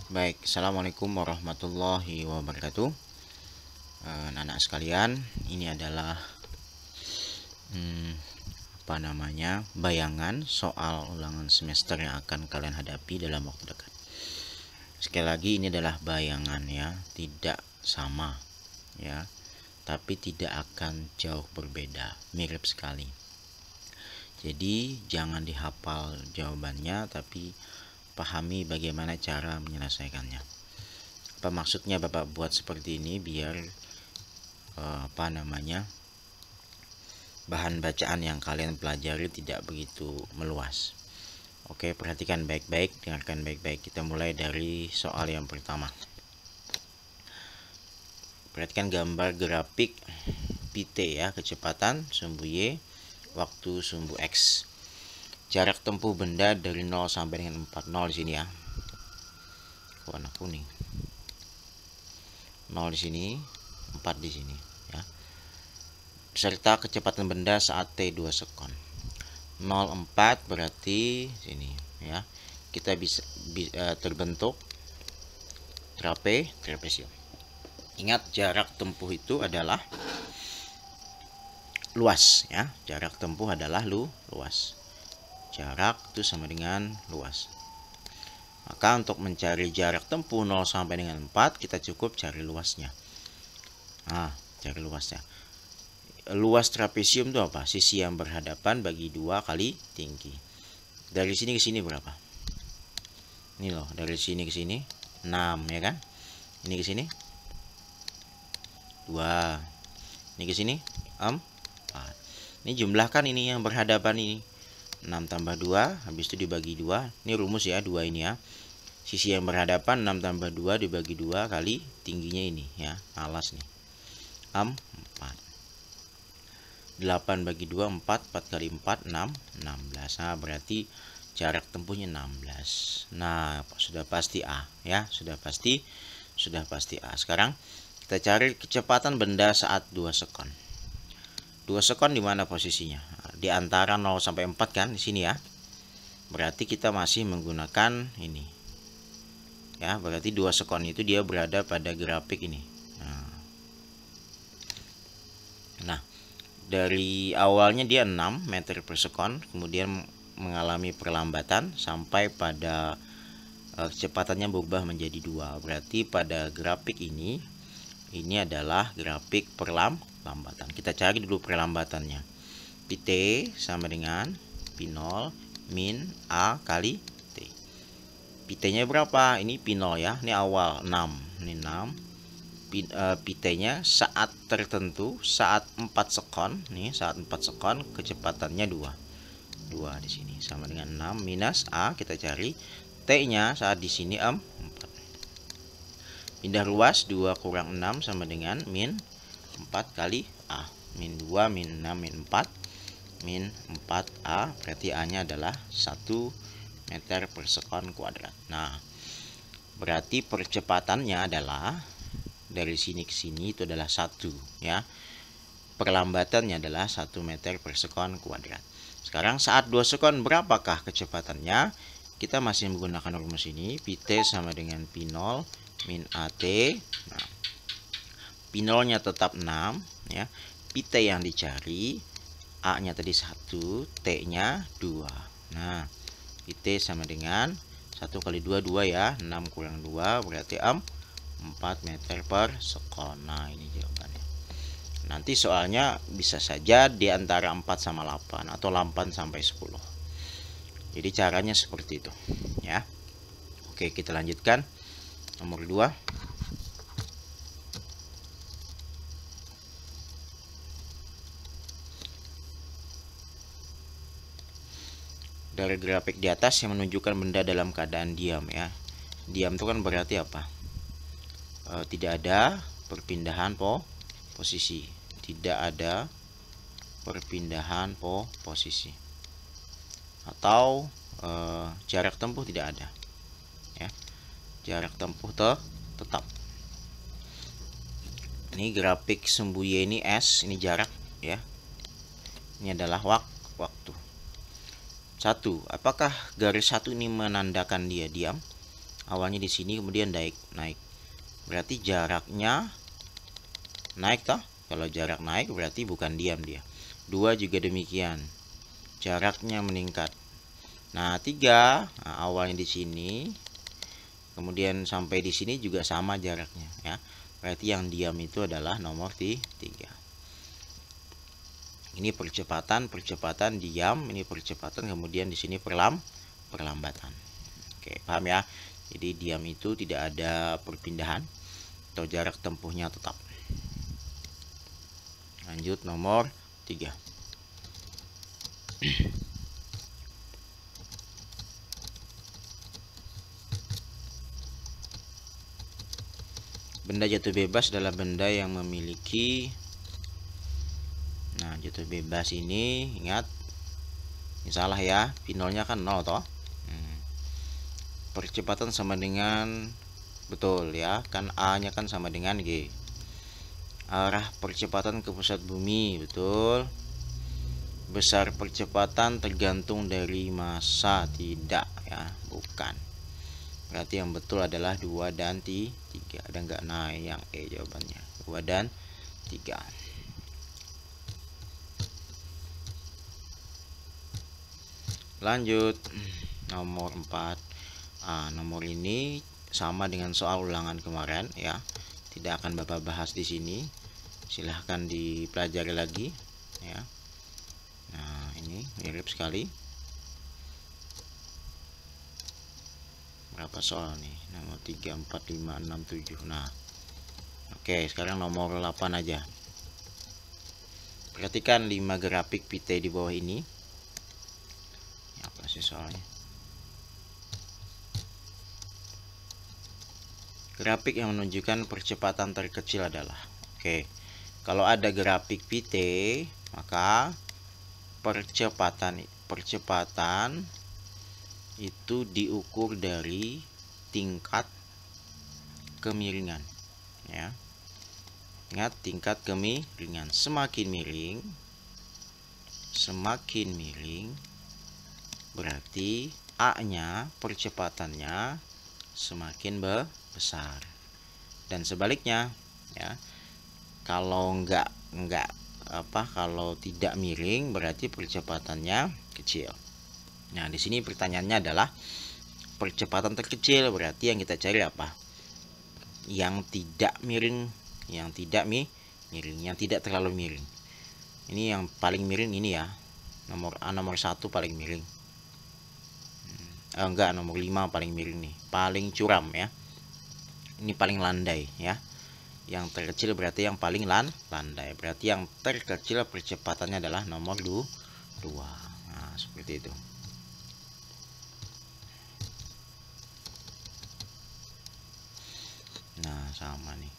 Baik, assalamualaikum warahmatullahi wabarakatuh. Anak-anak sekalian, ini adalah bayangan soal ulangan semester yang akan kalian hadapi dalam waktu dekat. Sekali lagi, ini adalah bayangan ya, tidak sama ya, tapi tidak akan jauh berbeda, mirip sekali. Jadi jangan dihafal jawabannya, tapi pahami bagaimana cara menyelesaikannya. Apa maksudnya Bapak buat seperti ini? Biar bahan bacaan yang kalian pelajari tidak begitu meluas. Oke, perhatikan baik-baik, dengarkan baik-baik. Kita mulai dari soal yang pertama. Perhatikan gambar grafik PT ya, kecepatan sumbu Y, waktu sumbu X. Jarak tempuh benda dari 0 sampai dengan 4. 0 di sini ya. Warna kuning. 0 di sini, 4 di sini ya. Serta kecepatan benda saat T 2 sekon. 0,4 berarti sini ya. Kita bisa terbentuk trapesium. Ingat, jarak tempuh itu adalah luas ya. Jarak tempuh adalah luas. Jarak itu sama dengan luas. Maka untuk mencari jarak tempuh 0 sampai dengan 4, kita cukup cari luasnya. Cari luasnya. Luas trapesium itu apa? Sisi yang berhadapan bagi 2 kali tinggi. Dari sini ke sini berapa? Ini loh, dari sini ke sini 6 ya kan? Ini ke sini 2. Ini ke sini 4. Ini jumlahkan ini yang berhadapan ini. 6 tambah 2, habis itu dibagi 2. Ini rumus ya, 2 ini ya. Sisi yang berhadapan 6 tambah 2 dibagi 2 kali tingginya ini ya, alas nih. 4. 8 bagi 2, 4. 4 kali 4, 6. 16. Nah, berarti jarak tempuhnya 16. Nah, sudah pasti A ya, sudah pasti A. Sekarang kita cari kecepatan benda saat 2 sekon. 2 sekon di mana posisinya? Di antara 0 sampai 4 kan, di sini ya. Berarti kita masih menggunakan ini. Ya, berarti 2 sekon itu dia berada pada grafik ini. Nah, dari awalnya dia 6 meter per sekon, kemudian mengalami perlambatan sampai pada kecepatannya berubah menjadi 2. Berarti pada grafik ini adalah grafik perlambatan. Kita cari dulu perlambatannya. Pt sama dengan P0 min A kali T. Pt-nya berapa? Ini P0 ya. Ini awal 6. Ini 6. Pt-nya saat tertentu, saat 4 sekon. Nih, saat 4 sekon kecepatannya 2. 2 di sini sama dengan 6 minus A, kita cari T-nya saat di sini 4. Pindah ruas, 2 kurang 6 sama dengan min 4 kali A. Min 2 min 6 min 4 min 4A, berarti A-nya adalah 1 meter per sekon kuadrat. Nah, berarti percepatannya adalah dari sini ke sini itu adalah 1 ya. Perlambatannya adalah 1 meter per sekon kuadrat. Sekarang saat 2 sekon berapakah kecepatannya? Kita masih menggunakan rumus ini. Pt sama dengan P0 min AT. Nah, P0-nya tetap 6 ya. Pt yang dicari, A-nya tadi 1, T-nya 2. Nah, Pt sama dengan 1 kali 2, 2 ya. 6 kurang 2 berarti 4 meter per sekon. Nah, ini jawabannya. Nanti soalnya bisa saja di antara 4 sama 8 atau 8 sampai 10. Jadi caranya seperti itu ya. Oke, kita lanjutkan. Nomor 2. Dari grafik di atas yang menunjukkan benda dalam keadaan diam ya. Diam itu kan berarti apa? Tidak ada perpindahan posisi. Tidak ada perpindahan posisi. Atau jarak tempuh tidak ada. Ya. Jarak tempuh tetap. Ini grafik sumbu Y ini S, ini jarak ya. Ini adalah waktu. 1. Apakah garis 1 ini menandakan dia diam? awalnya di sini kemudian naik. Berarti jaraknya naik toh. Kalau jarak naik berarti bukan diam dia. 2 juga demikian. Jaraknya meningkat. Nah, 3 awalnya di sini kemudian sampai di sini juga sama jaraknya ya. Berarti yang diam itu adalah nomor 3. Ini percepatan diam, ini percepatan, kemudian di sini perlambatan. Oke, paham ya? Jadi diam itu tidak ada perpindahan atau jarak tempuhnya tetap. Lanjut nomor 3. Benda jatuh bebas adalah benda yang memiliki, nah jatuh bebas ini ingat, ini salah ya, pinolnya kan 0 toh. Percepatan sama dengan, betul ya, kan A nya kan sama dengan G. Arah percepatan ke pusat bumi, betul. Besar percepatan tergantung dari massa, tidak ya, bukan. Berarti yang betul adalah 2 dan 3. Ada nggak? Nah, yang E jawabannya 2 dan 3. Lanjut nomor 4. Nomor ini sama dengan soal ulangan kemarin ya. Tidak akan Bapak bahas di sini. Silahkan dipelajari lagi ya. Nah, ini mirip sekali. Berapa soal nih? Nomor 3, 4, 5, 6, 7. Nah, oke, sekarang nomor 8 aja. Perhatikan 5 grafik PT di bawah ini. Apa sih soalnya? Grafik yang menunjukkan percepatan terkecil adalah, oke, kalau ada grafik PT, maka percepatan itu diukur dari tingkat kemiringan ya. Ingat, tingkat kemiringan. Semakin miring berarti A nya, percepatannya semakin besar. Dan sebaliknya ya. Kalau kalau tidak miring berarti percepatannya kecil. Nah, di sini pertanyaannya adalah percepatan terkecil, berarti yang kita cari apa? Yang tidak miring, yang tidak miring, yang tidak terlalu miring. Ini yang paling miring ini ya. Nomor 1 paling miring. Nomor 5 paling miring nih. Paling curam ya. Ini paling landai ya. Yang terkecil berarti yang paling landai. Berarti yang terkecil percepatannya adalah nomor 2. Nah, seperti itu. Nah, sama nih.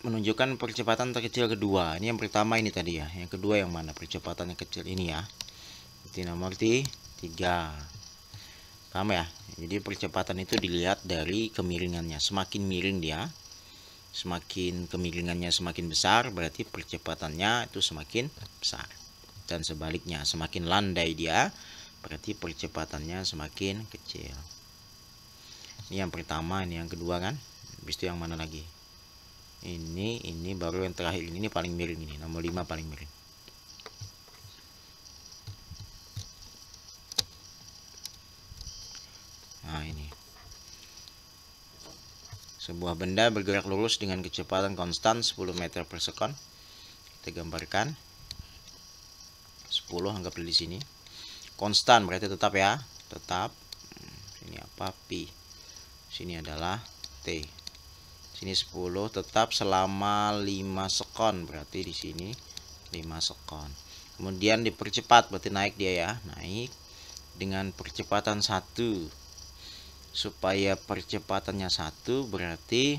Menunjukkan percepatan terkecil kedua. Ini yang pertama ini tadi ya. Yang kedua yang mana? Percepatan yang kecil ini ya. Jadi nomor 3. Paham ya? Jadi percepatan itu dilihat dari kemiringannya. Semakin miring dia, semakin kemiringannya semakin besar, berarti percepatannya itu semakin besar. Dan sebaliknya, semakin landai dia, berarti percepatannya semakin kecil. Ini yang pertama, ini yang kedua kan. Habis itu yang mana lagi? Ini baru yang terakhir. Ini paling miring ini, nomor 5 paling miring. Nah, ini. Sebuah benda bergerak lurus dengan kecepatan konstan 10 meter per sekon. Kita gambarkan. 10 anggaplah di sini. Konstan berarti tetap ya, tetap. Ini apa? Pi. Sini adalah T. Sini 10 tetap selama 5 sekon, berarti di sini 5 sekon. Kemudian dipercepat, berarti naik dia ya, naik dengan percepatan 1. Supaya percepatannya 1 berarti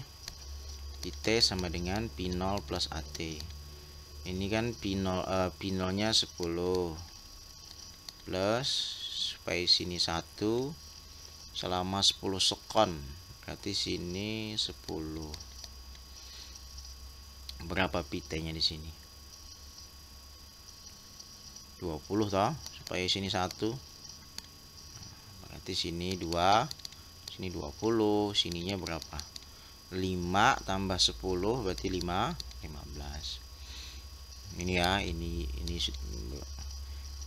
Pt sama dengan P0 plus AT. Ini kan P0 nya 10 plus supaya sini 1 selama 10 sekon, berarti sini 10. Berapa Pt nya di sini? 20 toh, supaya sini 1. Berarti berarti sini 2, sini 20, sininya berapa? 5 tambah 10 berarti 15. Ini ya, ini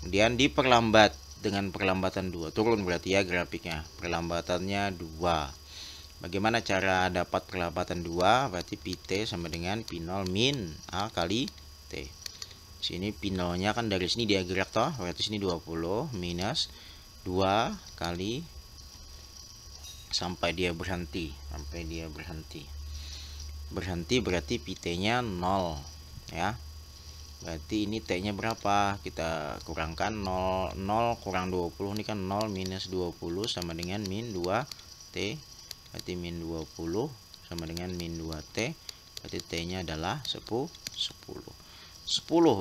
kemudian diperlambat dengan perlambatan 2, turun berarti ya grafiknya, perlambatannya 2. Bagaimana cara dapat perlambatan 2? Berarti Pt sama dengan P0 min A kali T. Sini P0 nya kan dari sini dia gerak toh, berarti sini 20 minus 2 kali sampai dia berhenti, berhenti berarti Pt nya 0 ya. Berarti ini T nya berapa? Kita kurangkan 0 kurang 20, ini kan 0 minus 20 sama dengan min 2 T. Berarti min 20 sama dengan min 2T. Berarti T nya adalah 10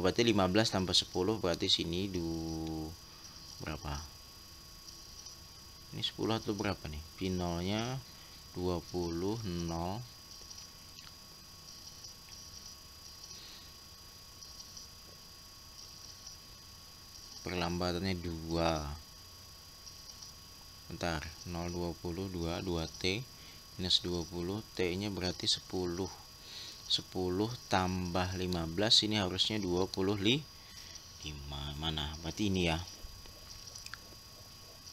berarti 15 tambah 10 berarti sini berapa? Ini 10 atau berapa nih? P0 nya 20, 0. Perlambatannya 2. Bentar, 0,20 2T minus 20, T nya berarti 10 tambah 15, ini harusnya 25. Mana? Berarti ini ya.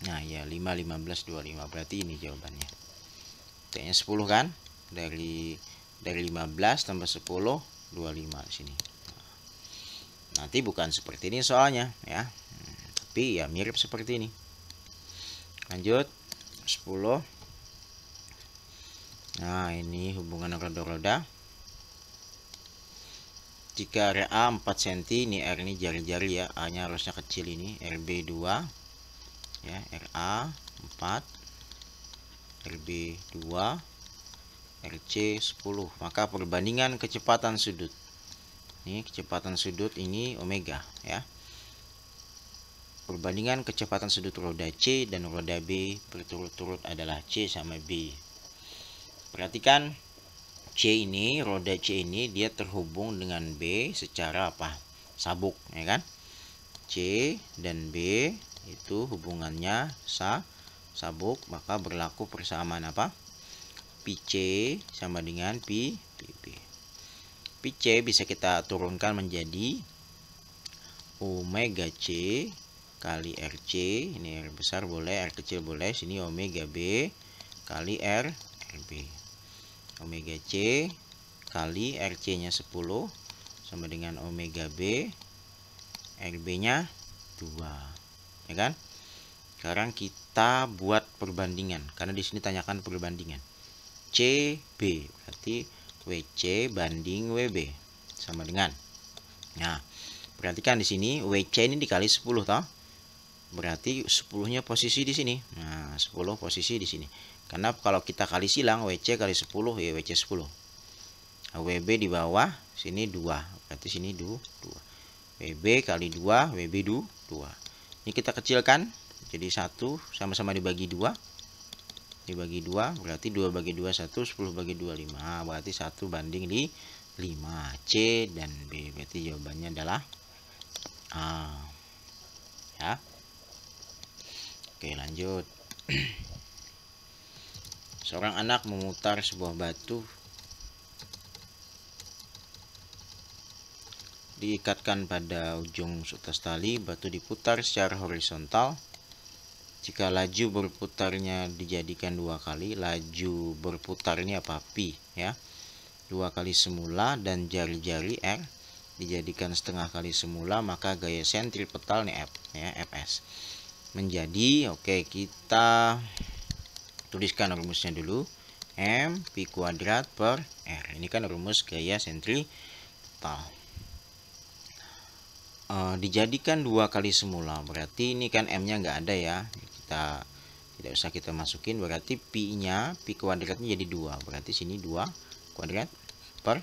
Nah ya, 5, 15, 25, berarti ini jawabannya. T nya 10 kan? Dari 15 tambah 10, 25 di sini. Nanti bukan seperti ini soalnya ya, tapi ya mirip seperti ini. Lanjut 10. Nah ini hubungan roda-roda. Jika RA 4 cm, ini R ini jari-jari ya, A nya harusnya kecil, ini RB 2 ya, RA 4, RB 2, RC 10. Maka perbandingan kecepatan sudut, ini kecepatan sudut ini omega ya. Perbandingan kecepatan sudut roda C dan roda B berturut-turut adalah C sama B. Perhatikan C ini, roda C ini dia terhubung dengan B secara apa? Sabuk, ya kan? C dan B itu hubungannya sabuk, maka berlaku persamaan apa? PC sama dengan PB. PC bisa kita turunkan menjadi omega C kali RC, ini R besar boleh, R kecil boleh, sini omega B kali RB. Omega C kali RC nya 10 sama dengan omega B, RB nya 2, ya kan? Sekarang kita buat perbandingan, karena di sini tanyakan perbandingan. CB berarti WC banding WB sama dengan, nah perhatikan di sini WC ini dikali 10 toh, berarti 10-nya posisi di sini. Nah, 10 posisi di sini. Karena kalau kita kali silang WC kali 10 ya WC 10. WB di bawah, sini 2. Berarti sini 2. WB kali 2, WB 2. Ini kita kecilkan jadi 1, sama-sama dibagi 2. Dibagi 2 berarti 2 bagi 2 1, 10 bagi 2 5. Berarti 1 banding 5. C dan B. Berarti jawabannya adalah A. Ya. Oke, lanjut. Seorang anak memutar sebuah batu, diikatkan pada ujung sutas tali. Batu diputar secara horizontal. Jika laju berputarnya dijadikan 2 kali, laju berputar ini apa? Pi ya, 2 kali semula, dan jari-jari R dijadikan setengah kali semula, maka gaya sentripetal nih F ya, Fs menjadi, oke, kita tuliskan rumusnya dulu, M pi kuadrat per R. Ini kan rumus gaya sentripetal. Dijadikan 2 kali semula, berarti ini kan M nya nggak ada ya, kita tidak usah kita masukin, berarti pi nya, pi kuadratnya jadi 2, berarti sini 2 kuadrat per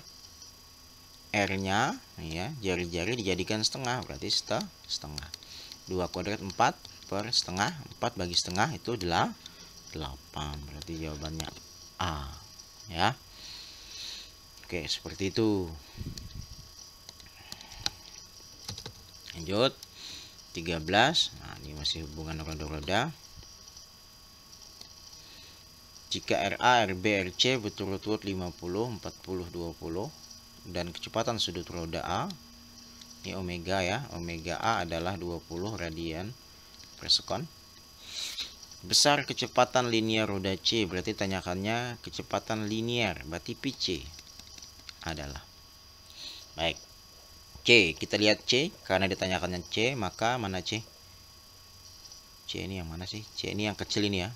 R nya ya, jari-jari dijadikan setengah, berarti setengah. 2 kuadrat 4 per setengah, 4 bagi setengah itu 8, berarti jawabannya A ya. Oke, seperti itu. Lanjut 13. Nah, ini masih hubungan roda-roda. Jika RA, RB, RC berturut-turut 50, 40, 20 dan kecepatan sudut roda A, ini omega ya, omega A adalah 20 radian per sekon. Besar kecepatan linear roda C, berarti tanyakannya kecepatan linear, berarti PC adalah. Baik. C, kita lihat C, karena ditanyakannya C, maka mana C? C ini yang mana sih? C ini yang kecil ini ya.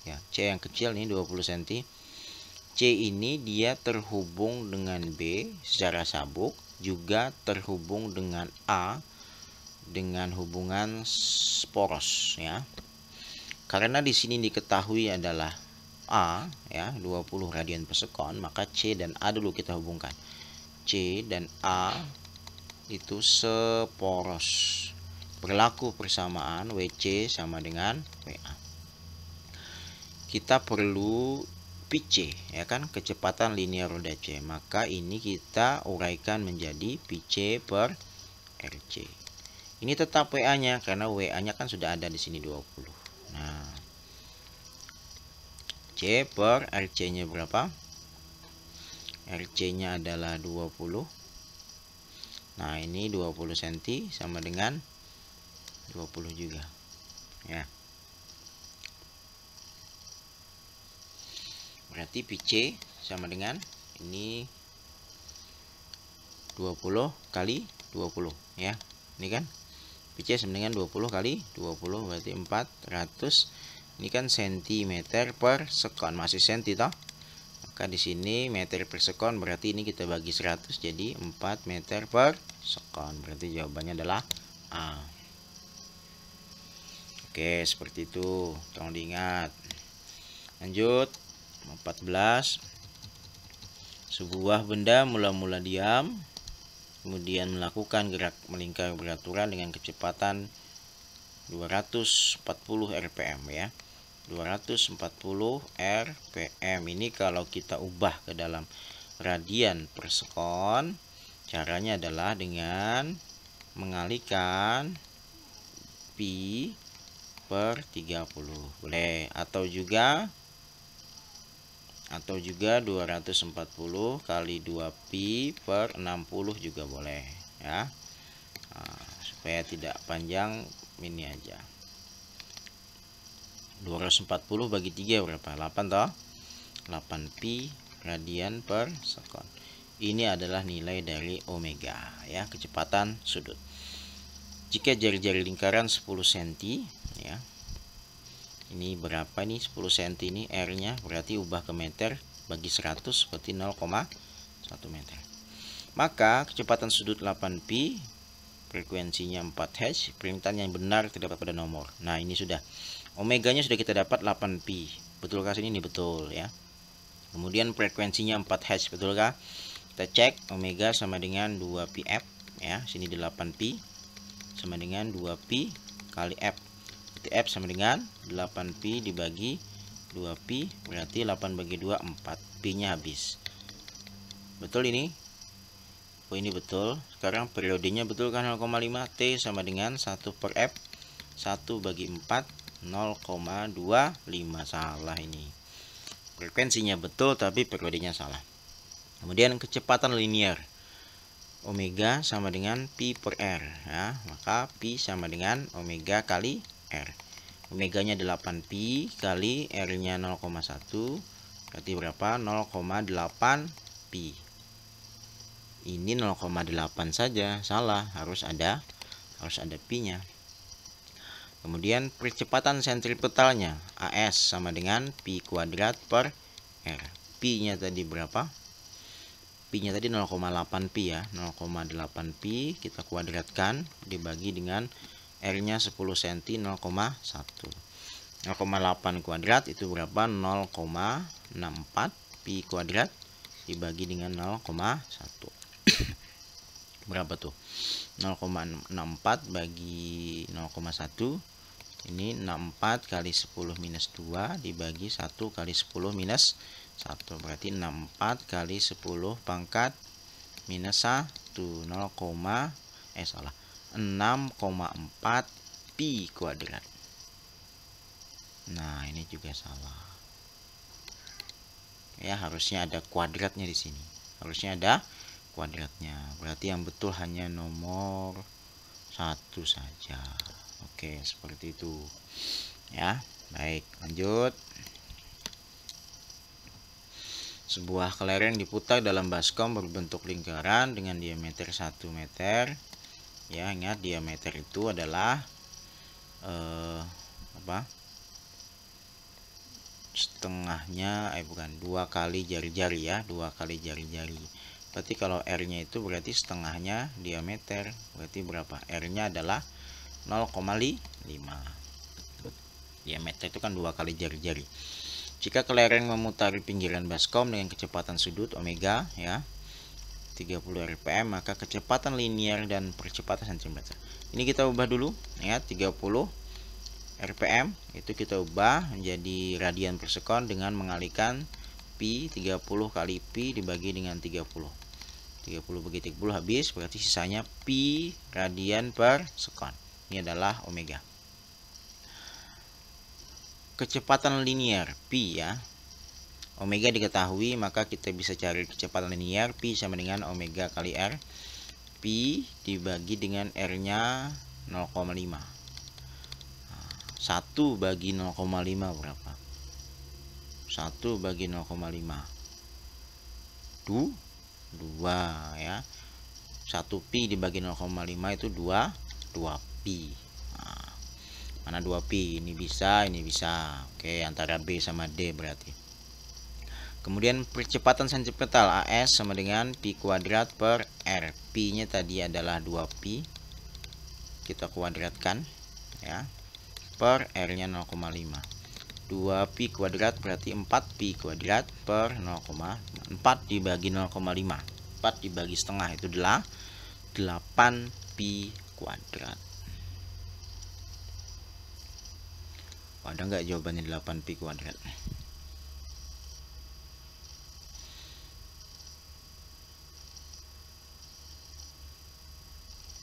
Ya, C yang kecil ini 20 cm. C ini dia terhubung dengan B secara sabuk, juga terhubung dengan A dengan hubungan poros ya. Karena di sini diketahui adalah A ya, 20 radian per sekon, maka C dan A dulu kita hubungkan. C dan A itu seporos, berlaku persamaan, WC sama dengan WA. Kita perlu PC ya kan, kecepatan linear roda C, maka ini kita uraikan menjadi PC per RC. Ini tetap WA nya karena WA nya kan sudah ada di sini 20. Nah, C per RC nya berapa? RC nya adalah 20. Nah, ini 20 cm sama dengan 20 juga ya. Berarti PC sama dengan ini 20 kali 20 ya. Ini kan PC sama dengan 20 kali 20 berarti 400. Ini kan cm per sekon, masih senti toh. Maka di sini meter per sekon, berarti ini kita bagi 100 jadi 4 meter per sekon. Berarti jawabannya adalah A. Oke, seperti itu. Tolong diingat. Lanjut. 14. Sebuah benda mula-mula diam, kemudian melakukan gerak melingkar beraturan dengan kecepatan 240 rpm ya. 240 rpm ini kalau kita ubah ke dalam radian per sekon, caranya adalah dengan mengalihkan pi per 30 boleh, atau juga 240 kali 2pi per 60 juga boleh ya. Nah, supaya tidak panjang ini aja. 240 bagi 3 berapa? 8 toh? 8pi radian per sekon. Ini adalah nilai dari omega ya, kecepatan sudut. Jika jari-jari lingkaran 10 cm ya. Ini berapa nih 10 cm ini R nya, berarti ubah ke meter bagi 100 berarti 0,1 meter. Maka kecepatan sudut 8pi, frekuensinya 4 Hz, permintaan yang benar terdapat pada nomor. Nah, ini sudah omeganya sudah kita dapat 8pi. Betulkah sini? Ini betul ya. Kemudian frekuensinya 4 Hz, betulkah? Kita cek omega sama dengan 2πf ya. Sini 8pi sama dengan 2pi kali f. F sama dengan 8pi dibagi 2pi, berarti 8 bagi 2 4. Pi nya habis. Betul ini? Oh, ini betul. Sekarang periodenya betul kan 0,5. T sama dengan 1 per F. 1 bagi 4 0,25. Salah ini. Frekuensinya betul tapi periodenya salah. Kemudian kecepatan linear, omega sama dengan pi per R ya. Maka pi sama dengan omega kali R. Omeganya 8pi kali R nya 0,1, berarti berapa? 0,8 pi. Ini 0,8 saja, salah, harus ada pi nya. Kemudian percepatan sentripetalnya AS sama dengan pi kuadrat per R. Pi nya tadi berapa? Pi nya tadi 0,8 pi ya. 0,8 pi kita kuadratkan dibagi dengan R nya 10 cm 0,1. 0,8 kuadrat itu berapa? 0,64 pi kuadrat dibagi dengan 0,1. Berapa tuh? 0,64 bagi 0,1. Ini 64 kali 10 minus 2 dibagi 1 kali 10 minus 1. Berarti 64 kali 10 pangkat minus 1. 6,4 pi kuadrat. Nah, ini juga salah. Ya, harusnya ada kuadratnya di sini. Harusnya ada kuadratnya. Berarti yang betul hanya nomor 1 saja. Oke, seperti itu. Ya, baik, lanjut. Sebuah kelereng diputar dalam baskom berbentuk lingkaran dengan diameter 1 meter. Ya, ingat diameter itu adalah setengahnya, bukan, 2 kali jari-jari ya, 2 kali jari-jari. Berarti kalau R-nya itu berarti setengahnya diameter. Berarti berapa? R-nya adalah 0,5. Diameter itu kan 2 kali jari-jari. Jika kelereng memutari pinggiran baskom dengan kecepatan sudut omega ya 30 rpm, maka kecepatan linear dan percepatan cm. Ini kita ubah dulu ya, 30 rpm itu kita ubah menjadi radian per sekon dengan mengalihkan pi 30 kali pi dibagi dengan 30. 30 bagi 30 habis, berarti sisanya pi radian per sekon. Ini adalah omega. Kecepatan linear pi ya. Omega diketahui, maka kita bisa cari kecepatan linear pi sama dengan omega kali R. Pi dibagi dengan R-nya 0,5. 1 bagi 0,5 berapa? 1 bagi 0,5 2 ya. 1 pi dibagi 0,5 itu 2 pi. Mana 2 pi? Ini bisa, ini bisa. Oke, antara B sama D berarti. Kemudian percepatan sentripetal AS sama dengan pi kuadrat per R. Pi nya tadi adalah 2 pi. Kita kuadratkan ya. Per R nya 0,5. 2 pi kuadrat berarti 4 pi kuadrat per 0,4 dibagi 0,5. 4 dibagi setengah itu adalah 8 pi kuadrat. Ada nggak jawabannya 8 pi kuadrat?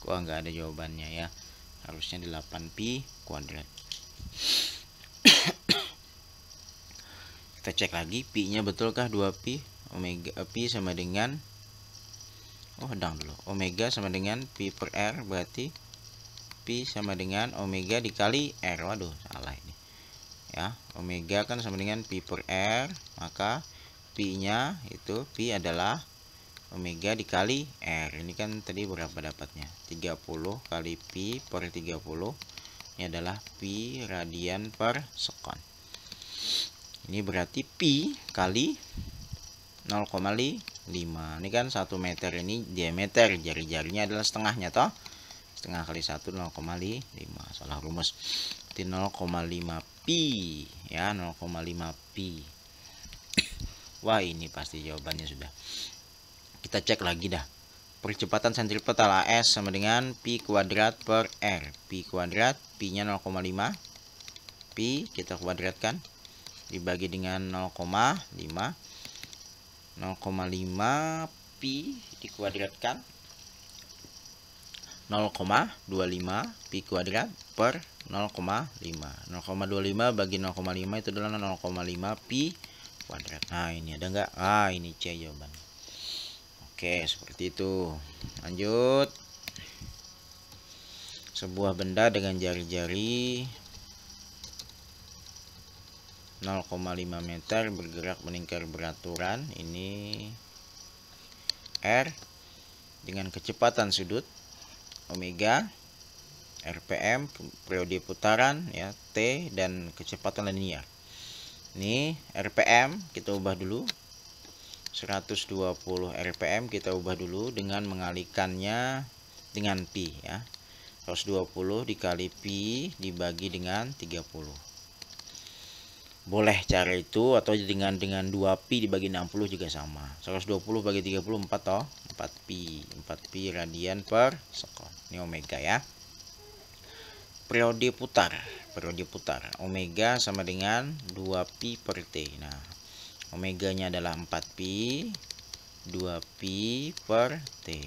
Kok nggak ada jawabannya ya? Harusnya 8 pi kuadrat. Kita cek lagi, pi nya betulkah 2 pi? Omega pi sama dengan omega sama dengan pi per R, berarti pi sama dengan omega dikali R. Waduh, salah ini ya. Omega kan sama dengan pi per R, maka pi nya itu pi adalah omega dikali R. Ini kan tadi berapa dapatnya? 30 kali pi per 30. Ini adalah pi radian per sekon. Ini berarti pi kali 0,5. Ini kan 1 meter, ini diameter, jari-jarinya adalah setengahnya toh. Setengah kali 1 0,5. Salah rumus. Berarti 0,5 pi ya, 0,5 pi. Wah, ini pasti jawabannya sudah. Kita cek lagi dah. Percepatan sentripetal AS sama dengan pi kuadrat per R. Pi kuadrat, pi nya 0,5. Pi kita kuadratkan dibagi dengan 0,5. 0,5 pi dikuadratkan 0,25 pi kuadrat per 0,5. 0,25 bagi 0,5 itu adalah 0,5 pi kuadrat. Nah, ini ada enggak? Ini C jawabannya. Oke, seperti itu. Lanjut. Sebuah benda dengan jari-jari 0,5 meter bergerak meningkat beraturan. Ini R dengan kecepatan sudut omega, rpm periode putaran ya, T dan kecepatan linear. Ini rpm kita ubah dulu, 120 rpm kita ubah dulu dengan mengalihkannya dengan pi ya. 120 dikali pi dibagi dengan 30. Boleh cara itu, atau dengan 2 pi dibagi 60 juga sama. 120 bagi 30 4 toh, 4 pi radian per sekon. Ini omega ya. Periode putar omega sama dengan 2 pi per T. Nah, omeganya adalah 4 pi, 2 pi per T.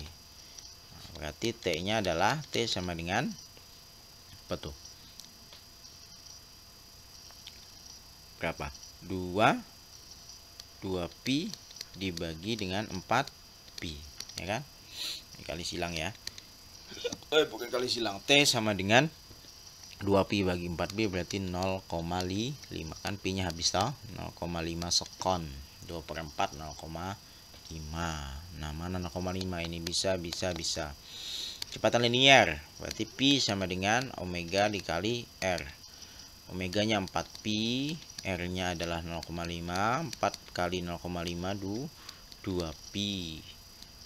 Nah, berarti T nya adalah T sama dengan apa tuh? Berapa? 2 2pi dibagi dengan 4pi, ya kan? Ini kali silang ya. Bukan kali silang. T sama dengan 2pi bagi 4pi berarti 0,5 kan, pi nya habis toh, 0,5 sekon. 2/4 0,5. Nah, mana 0,5 ini? Bisa. Kecepatan linier berarti pi sama dengan omega dikali r. Omeganya 4pi, r nya adalah 0,5, 4 kali 0,5 2pi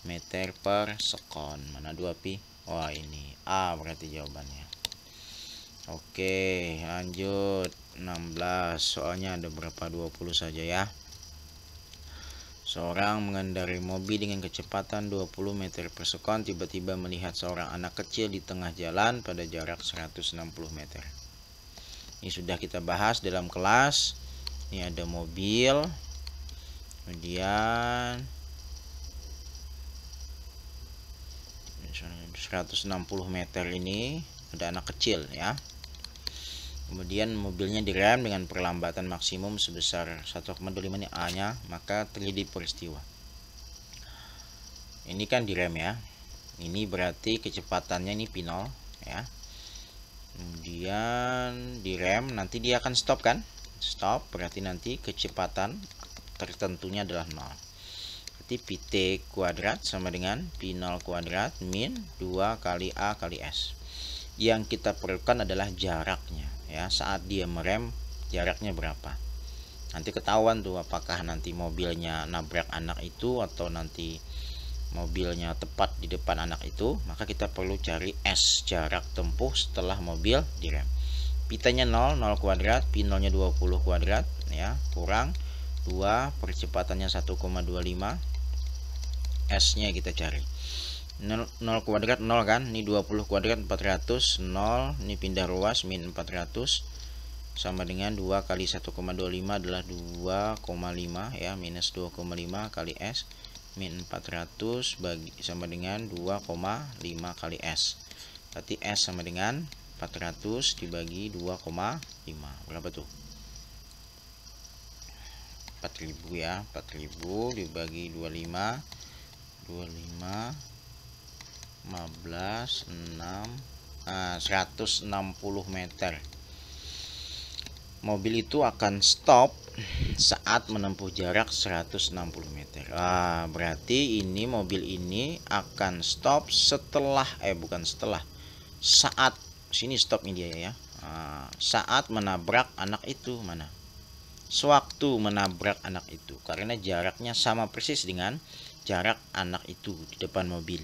meter per sekon. Mana 2pi? Wah, ini A berarti jawabannya. Oke, lanjut 16. Soalnya ada berapa? 20 saja ya. Seorang mengendarai mobil dengan kecepatan 20 meter per sekon tiba-tiba melihat seorang anak kecil di tengah jalan pada jarak 160 meter. Ini sudah kita bahas dalam kelas. Ini ada mobil, kemudian 160 meter ini ada anak kecil ya. Kemudian mobilnya direm dengan perlambatan maksimum sebesar 1,25 ini A nya, maka terjadi peristiwa. Ini kan direm ya. Ini berarti kecepatannya ini P0 ya. Kemudian direm, nanti dia akan stop kan? Stop berarti nanti kecepatan tertentunya adalah 0. Berarti Pt kuadrat sama dengan P0 kuadrat min 2 kali A kali S. Yang kita perlukan adalah jaraknya ya. Saat dia merem jaraknya berapa? Nanti ketahuan tuh apakah nanti mobilnya nabrak anak itu atau nanti mobilnya tepat di depan anak itu. Maka kita perlu cari S, jarak tempuh setelah mobil direm. Pitanya 0 kuadrat, P0 nya 20 kuadrat ya, kurang 2, percepatannya 1,25, S nya kita cari 0 kuadrat 0 kan, ini 20 kuadrat 400, 0 ini pindah ruas min 400 sama dengan 2 kali 1,25 adalah 2,5 ya, minus 2,5 kali S min 400 bagi sama dengan 2,5 kali S. Berarti S sama dengan 400 dibagi 2,5. Berapa tuh? 4000 ya. 4000 dibagi 25 15 6 160 meter. Mobil itu akan stop saat menempuh jarak 160 meter. Berarti ini mobil ini akan stop setelah saat sini stopnya dia ya. Saat menabrak anak itu, mana? Sewaktu menabrak anak itu, karena jaraknya sama persis dengan jarak anak itu di depan mobil.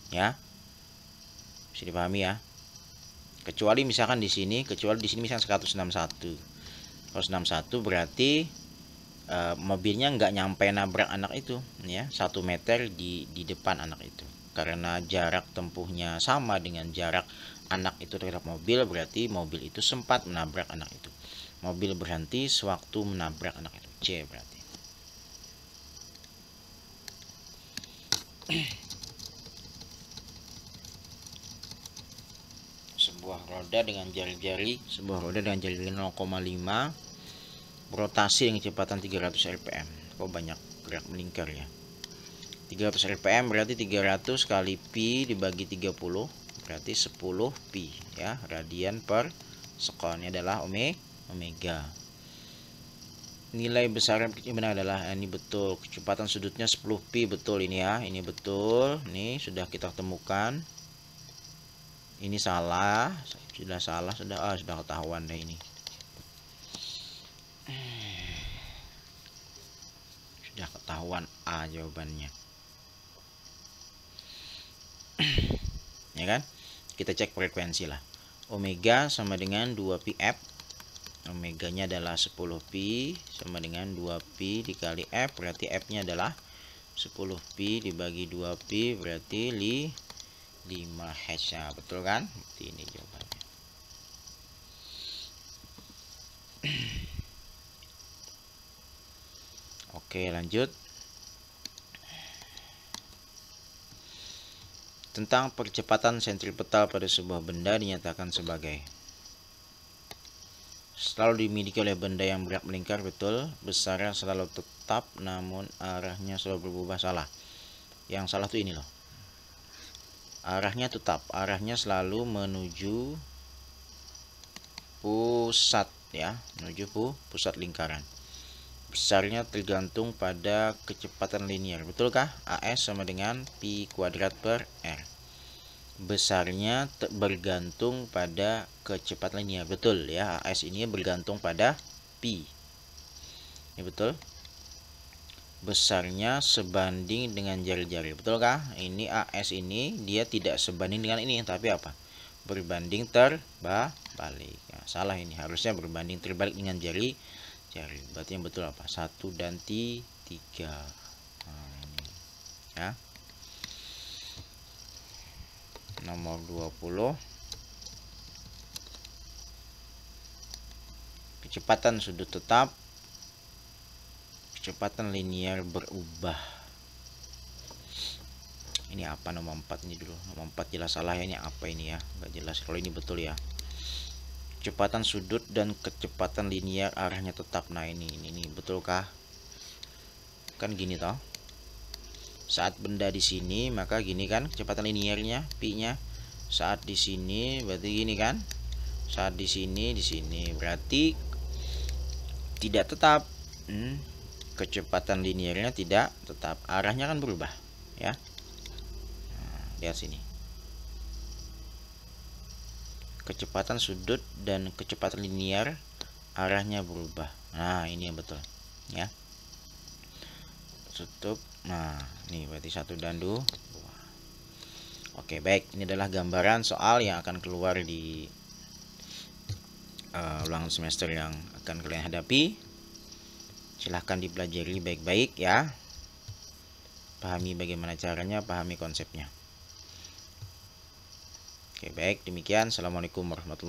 Ya. Bisa dipahami ya. Kecuali misalkan di sini misalkan 161 berarti mobilnya nggak nyampe nabrak anak itu ya, 1 meter di depan anak itu. Karena jarak tempuhnya sama dengan jarak anak itu terhadap mobil, berarti mobil itu sempat menabrak anak itu. Mobil berhenti sewaktu menabrak anak itu. C berarti. Sebuah roda dengan jari-jari 0,5 berotasi dengan kecepatan 300 rpm. Kok banyak gerak melingkar ya. 300 rpm berarti 300 kali pi dibagi 30 berarti 10 pi ya, radian per sekon. Ini adalah omega. Nilai besar yang benar adalah ini betul, kecepatan sudutnya 10 pi, betul ini ya. Ini betul. Ini sudah kita temukan. Ini salah, sudah ketahuan deh ini. Sudah ketahuan A jawabannya. Ya kan? Kita cek frekuensi lah. Omega sama dengan 2πf. Omeganya adalah 10pi sama dengan 2pi dikali F, berarti F-nya adalah 10pi dibagi 2pi berarti 5 Hz ya, betul kan? Ini jawabannya. Oke, lanjut. Tentang percepatan sentripetal pada sebuah benda dinyatakan sebagai selalu dimiliki oleh benda yang bergerak melingkar, betul. Besarnya selalu tetap, namun arahnya selalu berubah, salah. Yang salah tuh ini loh. Arahnya tetap, arahnya selalu menuju pusat ya, menuju pusat lingkaran. Besarnya tergantung pada kecepatan linear, betulkah? AS sama dengan pi kuadrat per R. Besarnya bergantung pada kecepatan linear, betul ya. AS ini bergantung pada pi. Ini betul. Besarnya sebanding dengan jari-jari, betulkah? Ini AS ini dia tidak sebanding dengan ini, tapi apa? Berbanding terbalik. Nah, salah ini, harusnya berbanding terbalik dengan jari. Berarti yang betul apa? 1 dan 3. Nah, ini ya. Nomor 20. Kecepatan sudut tetap, kecepatan linear berubah. Ini apa nomor 4 ini dulu? Nomor 4 jelas salah ya, ini apa ini ya? Enggak jelas kalau ini betul ya. Kecepatan sudut dan kecepatan linear arahnya tetap. Nah, ini betulkah? Kan gini toh. Saat benda di sini maka gini kan kecepatan linearnya pi-nya. Saat di sini berarti gini kan? Saat di sini berarti tidak tetap. Kecepatan linearnya tidak tetap, arahnya kan berubah ya. Nah, lihat sini, kecepatan sudut dan kecepatan linear arahnya berubah. Nah, ini yang betul ya. Tutup. Nah, ini berarti 1 dan 2. Oke, baik, ini adalah gambaran soal yang akan keluar di ulangan semester yang akan kalian hadapi. Silahkan dipelajari baik-baik ya. Pahami bagaimana caranya, pahami konsepnya. Oke, baik, demikian. Assalamualaikum warahmatullahi wabarakatuh.